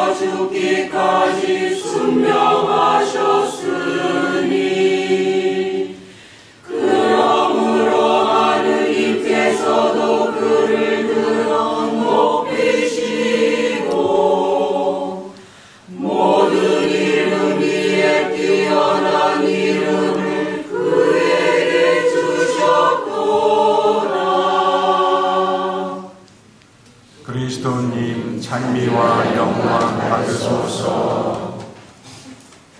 십자가 죽기까지 순명하셨으니 그러므로 하느님께서도 그를 들어 높이시고 모든 이름 위에 뛰어난 이름을 그에게 주셨도다. 그리스도님 찬미와 영광 받으소서.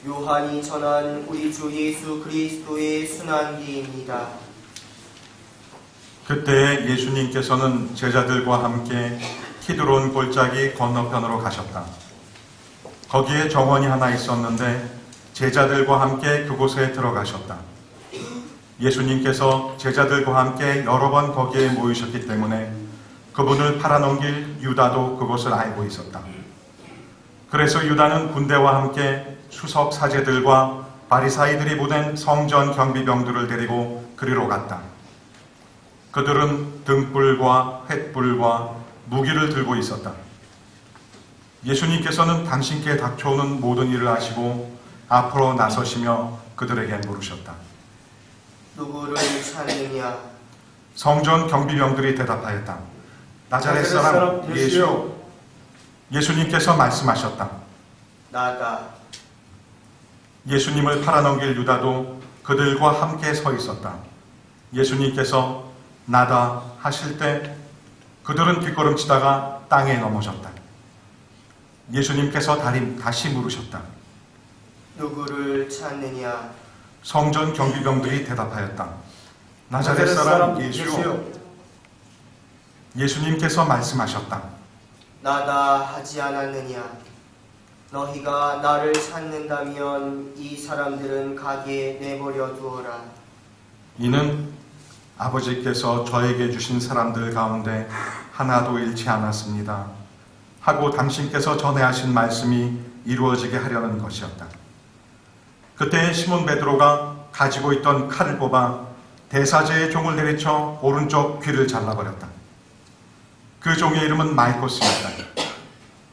요한이 전한 우리 주 예수 그리스도의 순환기입니다. 그때 예수님께서는 제자들과 함께 키드론 골짜기 건너편으로 가셨다. 거기에 정원이 하나 있었는데 제자들과 함께 그곳에 들어가셨다. 예수님께서 제자들과 함께 여러 번 거기에 모이셨기 때문에 그분을 팔아넘길 유다도 그곳을 알고 있었다. 그래서 유다는 군대와 함께 수석 사제들과 바리사이들이 보낸 성전 경비병들을 데리고 그리로 갔다. 그들은 등불과 횃불과 무기를 들고 있었다. 예수님께서는 당신께 닥쳐오는 모든 일을 아시고 앞으로 나서시며 그들에게 물으셨다. 누구를 찾느냐? 성전 경비병들이 대답하였다. 나자렛 사람 예수. 예수님께서 말씀하셨다. 나다. 예수님을 팔아넘길 유다도 그들과 함께 서 있었다. 예수님께서 나다 하실 때 그들은 뒷걸음치다가 땅에 넘어졌다. 예수님께서 다시 물으셨다. 누구를 찾느냐? 성전 경비병들이 대답하였다. 나자렛 사람 예수. 예수님께서 말씀하셨다. 나다 하지 않았느냐? 너희가 나를 찾는다면 이 사람들은 가게 내버려 두어라. 이는 아버지께서 저에게 주신 사람들 가운데 하나도 잃지 않았습니다 하고 당신께서 전해하신 말씀이 이루어지게 하려는 것이었다. 그때 시몬 베드로가 가지고 있던 칼을 뽑아 대사제의 종을 내리쳐 오른쪽 귀를 잘라버렸다. 그 종의 이름은 말코스였다.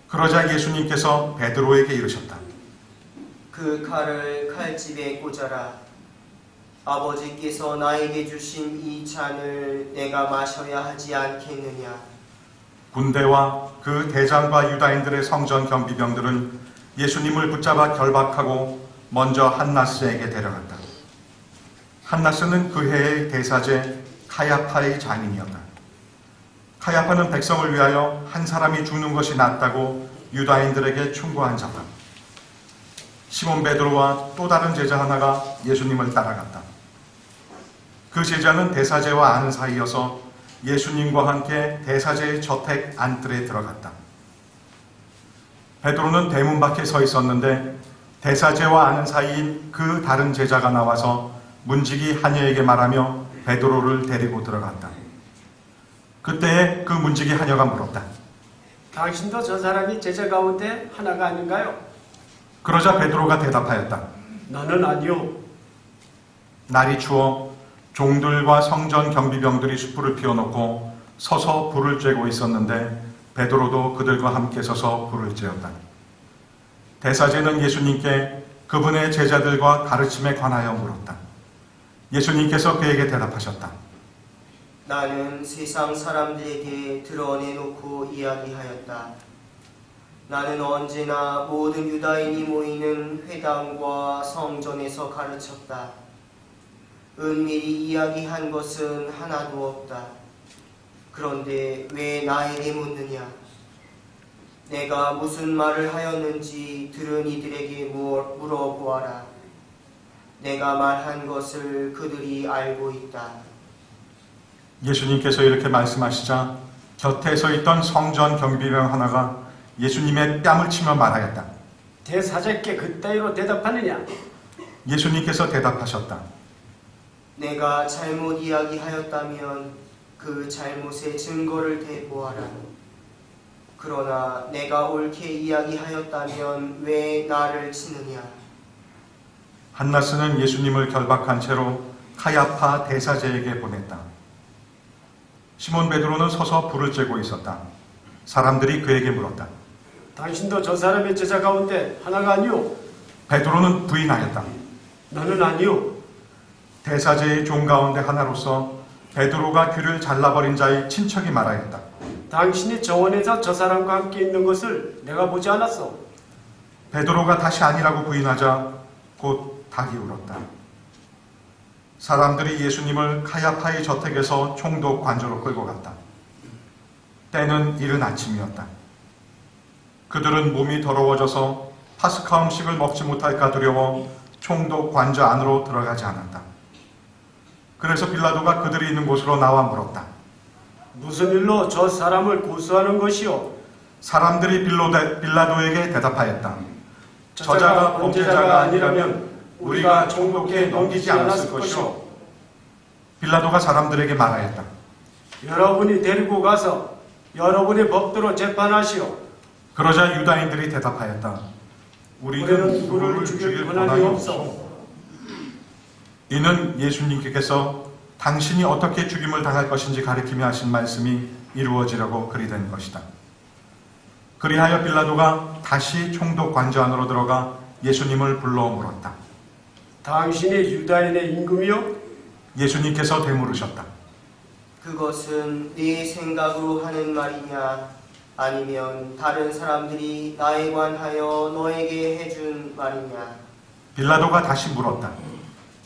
그러자 예수님께서 베드로에게 이르셨다. 그 칼을 칼집에 꽂아라. 아버지께서 나에게 주신 이 잔을 내가 마셔야 하지 않겠느냐? 군대와 그 대장과 유다인들의 성전 경비병들은 예수님을 붙잡아 결박하고 먼저 한나스에게 데려갔다. 한나스는 그 해의 대사제 카야파의 장인이었다. 카야파는 백성을 위하여 한 사람이 죽는 것이 낫다고 유다인들에게 충고한 자다. 시몬 베드로와 또 다른 제자 하나가 예수님을 따라갔다. 그 제자는 대사제와 아는 사이여서 예수님과 함께 대사제의 저택 안뜰에 들어갔다. 베드로는 대문 밖에 서 있었는데 대사제와 아는 사이인 그 다른 제자가 나와서 문지기 하녀에게 말하며 베드로를 데리고 들어갔다. 그때 그 문지기 하녀가 물었다. 당신도 저 사람이 제자 가운데 하나가 아닌가요? 그러자 베드로가 대답하였다. 나는 아니요. 날이 추워 종들과 성전 경비병들이 숯불을 피워놓고 서서 불을 쬐고 있었는데 베드로도 그들과 함께 서서 불을 쬐었다. 대사제는 예수님께 그분의 제자들과 가르침에 관하여 물었다. 예수님께서 그에게 대답하셨다. 나는 세상 사람들에게 드러내놓고 이야기하였다. 나는 언제나 모든 유다인이 모이는 회당과 성전에서 가르쳤다. 은밀히 이야기한 것은 하나도 없다. 그런데 왜 나에게 묻느냐? 내가 무슨 말을 하였는지 들은 이들에게 물어보아라. 내가 말한 것을 그들이 알고 있다. 예수님께서 이렇게 말씀하시자 곁에 서 있던 성전 경비병 하나가 예수님의 뺨을 치며 말하였다. 대사제께 그따위로 대답하느냐? 예수님께서 대답하셨다. 내가 잘못 이야기하였다면 그 잘못의 증거를 대보아라. 그러나 내가 옳게 이야기하였다면 왜 나를 치느냐? 한나스는 예수님을 결박한 채로 카야파 대사제에게 보냈다. 시몬 베드로는 서서 불을 쬐고 있었다. 사람들이 그에게 물었다. 당신도 저 사람의 제자 가운데 하나가 아니오. 베드로는 부인하였다. 나는 아니오. 대사제의 종 가운데 하나로서 베드로가 귀를 잘라버린 자의 친척이 말하였다. 당신이 정원에서 저 사람과 함께 있는 것을 내가 보지 않았어. 베드로가 다시 아니라고 부인하자 곧 닭이 울었다. 사람들이 예수님을 카야파의 저택에서 총독 관저로 끌고 갔다. 때는 이른 아침이었다. 그들은 몸이 더러워져서 파스카 음식을 먹지 못할까 두려워 총독 관저 안으로 들어가지 않았다. 그래서 빌라도가 그들이 있는 곳으로 나와 물었다. 무슨 일로 저 사람을 고소하는 것이오? 사람들이 빌라도에게 대답하였다. 저자가 범죄자가 아니라면 우리가 총독께 넘기지 않았을 것이오. 빌라도가 사람들에게 말하였다. 여러분이 데리고 가서 여러분의 법대로 재판하시오. 그러자 유다인들이 대답하였다. 우리는 누구를 죽일 권한이 없어. 이는 예수님께서 당신이 어떻게 죽임을 당할 것인지 가리키며 하신 말씀이 이루어지려고 그리 된 것이다. 그리하여 빌라도가 다시 총독 관저 안으로 들어가 예수님을 불러 물었다. 당신이 유다인의 임금이요? 예수님께서 되물으셨다. 그것은 네 생각으로 하는 말이냐? 아니면 다른 사람들이 나에 관하여 너에게 해준 말이냐? 빌라도가 다시 물었다.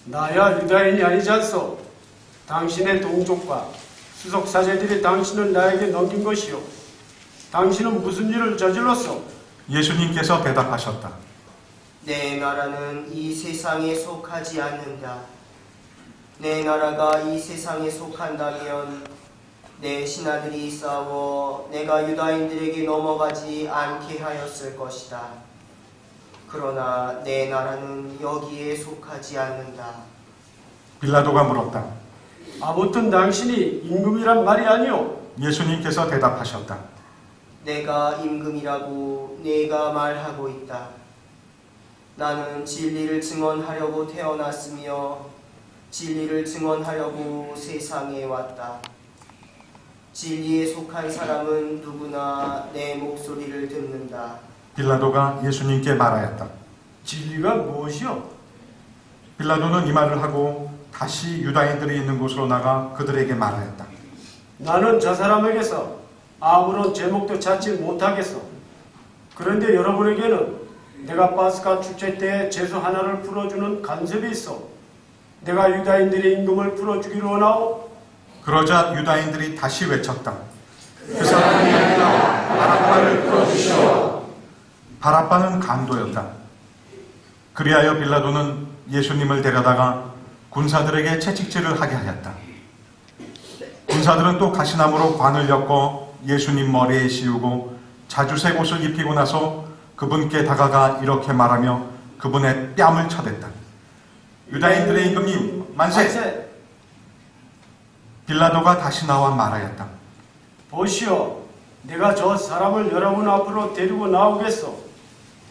나야 유다인이 아니지 않소. 당신의 동족과 수석사제들이 당신을 나에게 넘긴 것이요. 당신은 무슨 일을 저질렀소? 예수님께서 대답하셨다. 내 나라는 이 세상에 속하지 않는다. 내 나라가 이 세상에 속한다면 내 신하들이 싸워 내가 유다인들에게 넘어가지 않게 하였을 것이다. 그러나 내 나라는 여기에 속하지 않는다. 빌라도가 물었다. 아무튼 당신이 임금이란 말이 아니오. 예수님께서 대답하셨다. 내가 임금이라고 내가 말하고 있다. 나는 진리를 증언하려고 태어났으며 진리를 증언하려고 세상에 왔다. 진리에 속한 사람은 누구나 내 목소리를 듣는다. 빌라도가 예수님께 말하였다. 진리가 무엇이오? 빌라도는 이 말을 하고 다시 유다인들이 있는 곳으로 나가 그들에게 말하였다. 나는 저 사람에게서 아무런 제목도 찾지 못하겠어. 그런데 여러분에게는 내가 파스카 축제 때에 제수 하나를 풀어주는 간섭이 있어. 내가 유다인들의 임금을 풀어주기로 원하오. 그러자 유다인들이 다시 외쳤다. 그 사람이 아니라 바라바를 풀어주시오. 바라바는 강도였다. 그리하여 빌라도는 예수님을 데려다가 군사들에게 채찍질을 하게 하였다. 군사들은 또 가시나무로 관을 엮어 예수님 머리에 씌우고 자주색 옷을 입히고 나서 그분께 다가가 이렇게 말하며 그분의 뺨을 쳐댔다. 유다인들의 임금님 만세! 빌라도가 다시 나와 말하였다. 보시오. 내가 저 사람을 여러분 앞으로 데리고 나오겠소.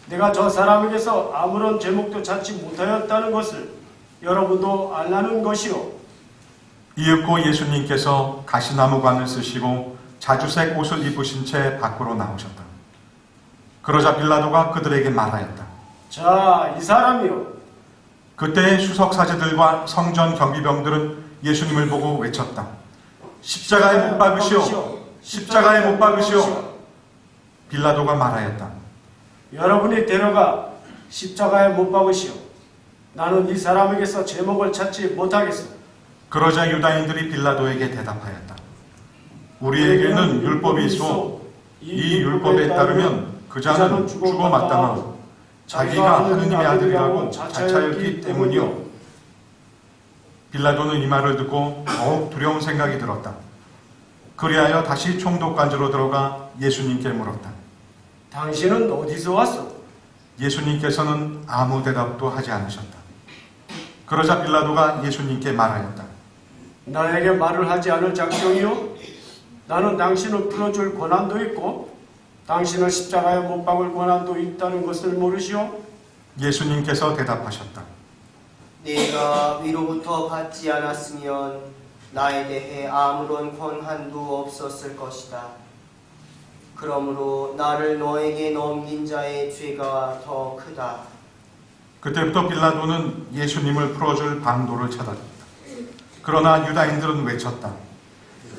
내가 저 사람에게서 아무런 제목도 찾지 못하였다는 것을 여러분도 알라는 것이오. 이윽고 예수님께서 가시나무관을 쓰시고 자주색 옷을 입으신 채 밖으로 나오셨다. 그러자 빌라도가 그들에게 말하였다. 자, 이 사람이요. 그때 수석사제들과 성전 경비병들은 예수님을 보고 외쳤다. 십자가에 못 박으시오. 십자가에 못 박으시오. 빌라도가 말하였다. 여러분이 데려가 십자가에 못 박으시오. 나는 이 사람에게서 제목을 찾지 못하겠소. 그러자 유다인들이 빌라도에게 대답하였다. 우리에게는 율법이 있어. 이 율법에 따르면 그 자는 죽어 마땅하고 자기가 하느님의 아들이라고 자차였기 때문이요. 빌라도는 이 말을 듣고 더욱 두려운 생각이 들었다. 그리하여 다시 총독관저로 들어가 예수님께 물었다. 당신은 어디서 왔소? 예수님께서는 아무 대답도 하지 않으셨다. 그러자 빌라도가 예수님께 말하였다. 나에게 말을 하지 않을 작정이요? 나는 당신을 풀어줄 권한도 있고 당신을 십자가에 못 박을 권한도 있다는 것을 모르시오? 예수님께서 대답하셨다. 내가 위로부터 받지 않았으면 나에 대해 아무런 권한도 없었을 것이다. 그러므로 나를 너에게 넘긴 자의 죄가 더 크다. 그때부터 빌라도는 예수님을 풀어줄 방도를 찾았다. 그러나 유다인들은 외쳤다.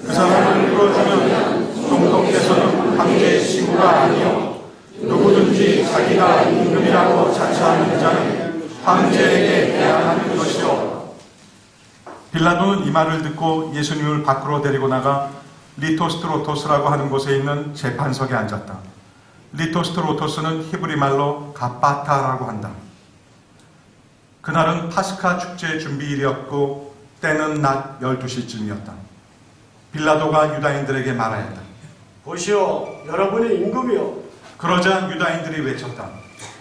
그 사람을 풀어주면总督께서는 황제의 친구가 아니요 누구든지 자기가 임금이라고 자처하는 자는 황제에게 대항하는 것이요. 빌라도는 이 말을 듣고 예수님을 밖으로 데리고 나가 리토스트로토스라고 하는 곳에 있는 재판석에 앉았다. 리토스트로토스는 히브리 말로 가바타라고 한다. 그날은 파스카 축제 준비일이었고 때는 낮 12시쯤이었다. 빌라도가 유다인들에게 말하였다. 보시오, 여러분의 임금이요. 그러자 유다인들이 외쳤다.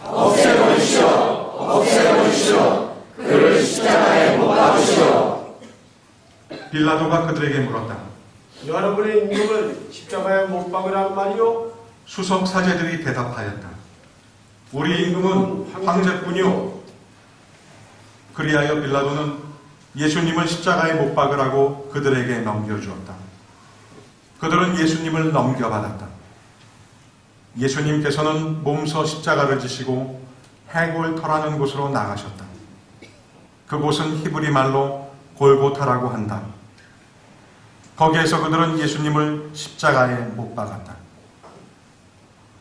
없애버리시오. 없애버리시오. 그를 십자가에 못 박으시오. 빌라도가 그들에게 물었다. 여러분의 임금을 십자가에 못 박으라는 말이요? 수석 사제들이 대답하였다. 우리 임금은 황제뿐이요. 그리하여 빌라도는 예수님을 십자가에 못 박으라고 그들에게 넘겨주었다. 그들은 예수님을 넘겨받았다. 예수님께서는 몸소 십자가를 지시고 해골터라는 곳으로 나가셨다. 그곳은 히브리 말로 골고타라고 한다. 거기에서 그들은 예수님을 십자가에 못 박았다.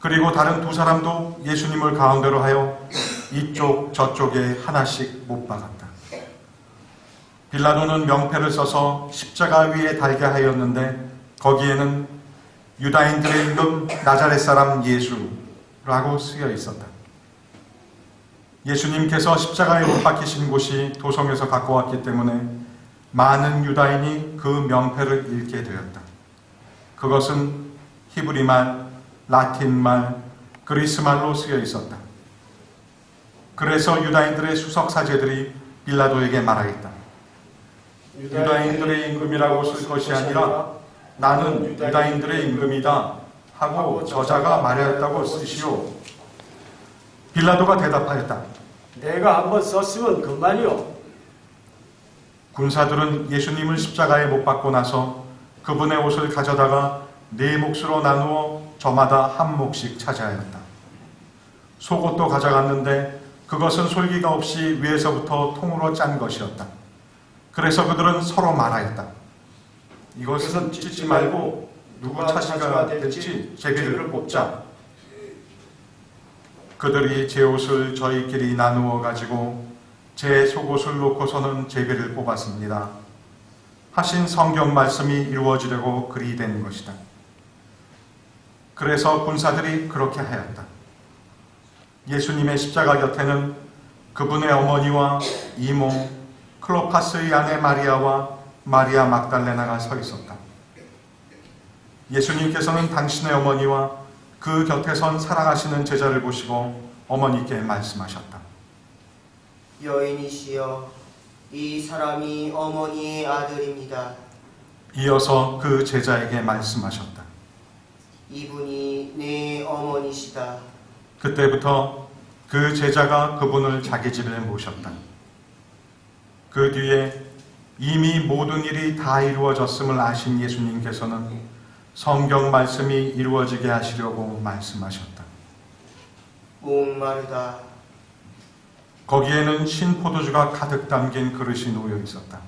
그리고 다른 두 사람도 예수님을 가운데로 하여 이쪽 저쪽에 하나씩 못 박았다. 빌라도는 명패를 써서 십자가 위에 달게 하였는데 거기에는 유다인들의 임금 나자렛 사람 예수라고 쓰여 있었다. 예수님께서 십자가에 못 박히신 곳이 도성에서 가까웠기 때문에 많은 유다인이 그 명패를 읽게 되었다. 그것은 히브리 말, 라틴 말, 그리스 말로 쓰여 있었다. 그래서 유다인들의 수석 사제들이 빌라도에게 말하였다. 유다인들의 임금이라고 쓸 것이 아니라 나는 유다인들의 임금이다 하고 저자가 말하였다고 쓰시오. 빌라도가 대답하였다. 내가 한번 썼으면 그만이요. 군사들은 예수님을 십자가에 못 박고 나서 그분의 옷을 가져다가 네 몫으로 나누어 저마다 한 몫씩 차지하였다. 속옷도 가져갔는데 그것은 솔기가 없이 위에서부터 통으로 짠 것이었다. 그래서 그들은 서로 말하였다. 이것은 찢지 말고 누구 차지가 될지 제비를 뽑자. 그들이 제 옷을 저희끼리 나누어 가지고 제 속옷을 놓고서는 제비를 뽑았습니다. 하신 성경 말씀이 이루어지려고 그리 된 것이다. 그래서 군사들이 그렇게 하였다. 예수님의 십자가 곁에는 그분의 어머니와 이모 클로파스의 아내 마리아와 마리아 막달레나가 서 있었다. 예수님께서는 당신의 어머니와 그 곁에 선 사랑하시는 제자를 보시고 어머니께 말씀하셨다. 여인이시여, 이 사람이 어머니의 아들입니다. 이어서 그 제자에게 말씀하셨다. 이분이 내 어머니시다. 그때부터 그 제자가 그분을 자기 집에 모셨다. 그 뒤에 이미 모든 일이 다 이루어졌음을 아신 예수님께서는 성경 말씀이 이루어지게 하시려고 말씀하셨다. 목마르다. 거기에는 신포도주가 가득 담긴 그릇이 놓여 있었다.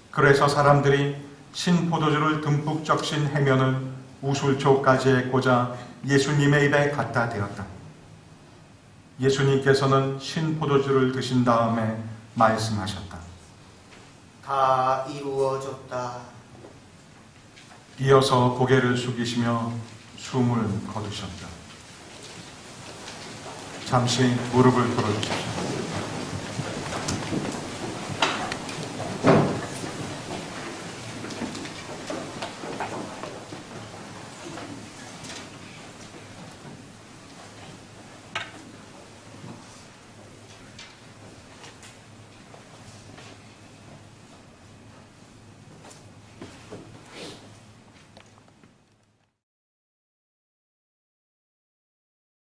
그래서 사람들이 신포도주를 듬뿍 적신 해면을 우술초까지 꽂아 예수님의 입에 갖다 대었다. 예수님께서는 신포도주를 드신 다음에 말씀하셨다. 다 이루어졌다. 이어서 고개를 숙이시며 숨을 거두셨다. 잠시 무릎을 꿇어주십시오.